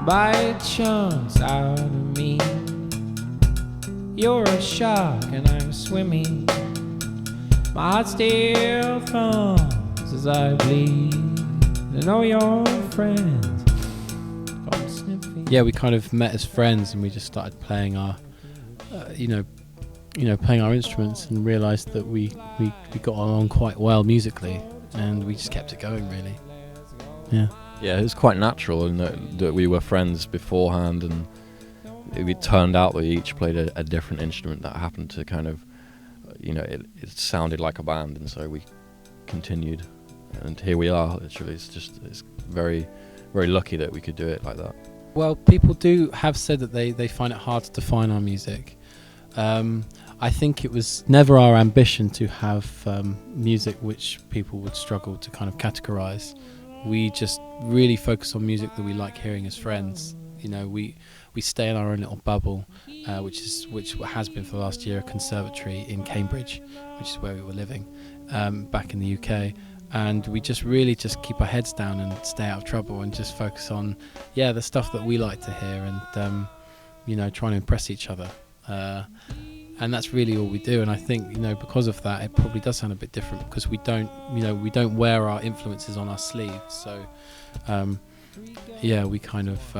Bite chunks out of me. You're a shark and I'm swimming. My heart still thumps as I bleed. I know your friends come sniffing. Yeah, we kind of met as friends and we just started playing our, playing our instruments and realised that we got along quite well musically, and we just kept it going really. Yeah. Yeah, it was quite natural in that we were friends beforehand, and it turned out that we each played a different instrument that happened to kind of, it sounded like a band, and so we continued, and here we are. Literally, it's very, very lucky that we could do it like that. Well, people have said that they find it hard to define our music. I think it was never our ambition to have music which people would struggle to kind of categorise. We just really focus on music that we like hearing as friends. We stay in our own little bubble, which has been for the last year a conservatory in Cambridge, which is where we were living back in the UK. And we just really just keep our heads down and stay out of trouble and just focus on the stuff that we like to hear, and trying to impress each other. And that's really all we do. And I think because of that, it probably does sound a bit different, because we don't wear our influences on our sleeves. So we kind of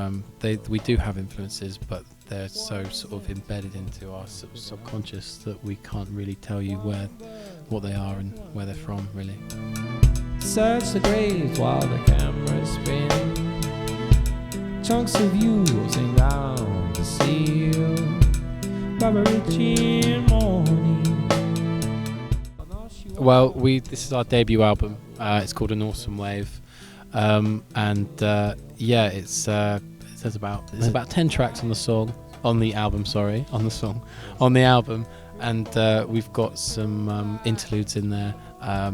we do have influences, but they're so sort of embedded into our subconscious that we can't really tell you what they are and where they're from, really. Search the graves while the camera's spinning. Chunks of you rolling down the seal. Well, this is our debut album. It's called An Awesome Wave, it says about 10 tracks on the album, and we've got some interludes in there,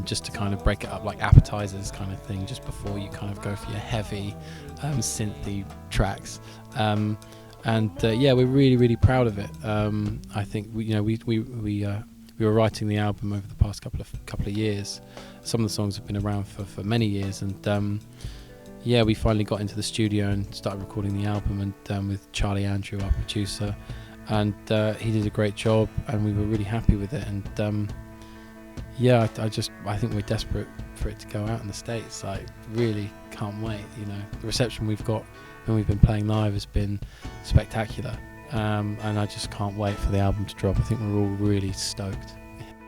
just to kind of break it up, like appetizers kind of thing, just before you kind of go for your heavy synthy tracks. We're really, really proud of it. I think we were writing the album over the past couple of years. Some of the songs have been around for many years, and we finally got into the studio and started recording the album, and with Charlie Andrew, our producer, and he did a great job, and we were really happy with it. And I think we're desperate for it to go out in the States. I really can't wait. The reception we've got when we've been playing live has been spectacular, and I just can't wait for the album to drop. I think we're all really stoked.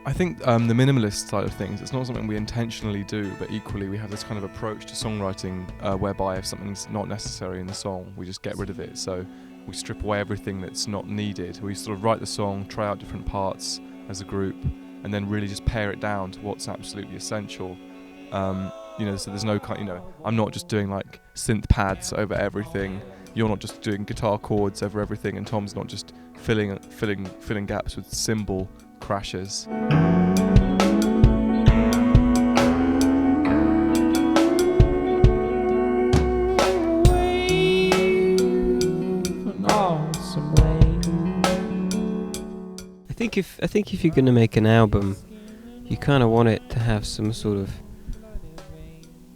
I think the minimalist side of things, it's not something we intentionally do, but equally we have this kind of approach to songwriting whereby if something's not necessary in the song, we just get rid of it. So we strip away everything that's not needed. We sort of write the song, try out different parts as a group, and then really just pare it down to what's absolutely essential. So there's no kind, I'm not just doing like synth pads over everything. You're not just doing guitar chords over everything, and Tom's not just filling gaps with cymbal crashes. I think if you're going to make an album, you kind of want it to have some sort of,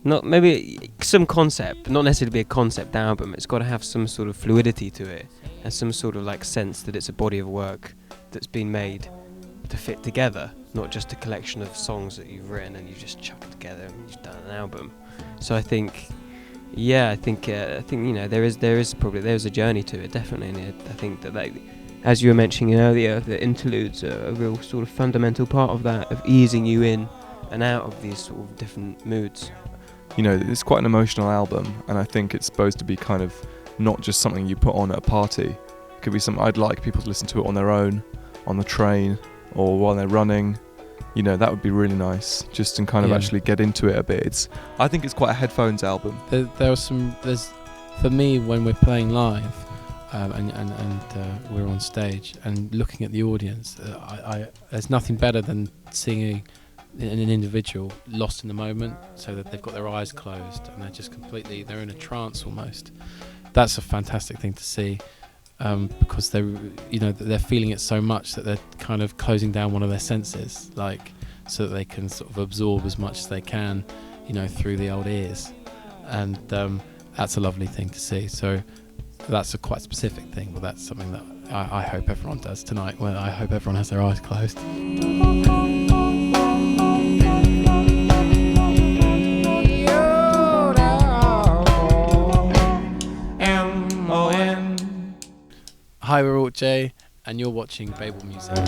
not maybe some concept, not necessarily be a concept album. It's got to have some sort of fluidity to it, and some sort of like sense that it's a body of work that's been made to fit together, not just a collection of songs that you've written and you've just chucked together and you've done an album. So I think there is a journey to it, definitely. And I think that as you were mentioning earlier, the interludes are a real sort of fundamental part of that, of easing you in and out of these sort of different moods. It's quite an emotional album, and I think it's supposed to be kind of not just something you put on at a party. It could be something I'd like people to listen to it on their own, on the train, or while they're running. That would be really nice, just to kind of actually get into it a bit. I think it's quite a headphones album. There's for me, when we're playing live, and we're on stage and looking at the audience, there's nothing better than seeing an individual lost in the moment, so that they've got their eyes closed and they're just they're in a trance almost. That's a fantastic thing to see. because they're feeling it so much that they're kind of closing down one of their senses, like, so that they can sort of absorb as much as they can, through the old ears, and that's a lovely thing to see. So that's a quite specific thing, but that's something that I hope everyone does tonight. Well, I hope everyone has their eyes closed. Hi, we're Alt J, and you're watching Baeblemusic.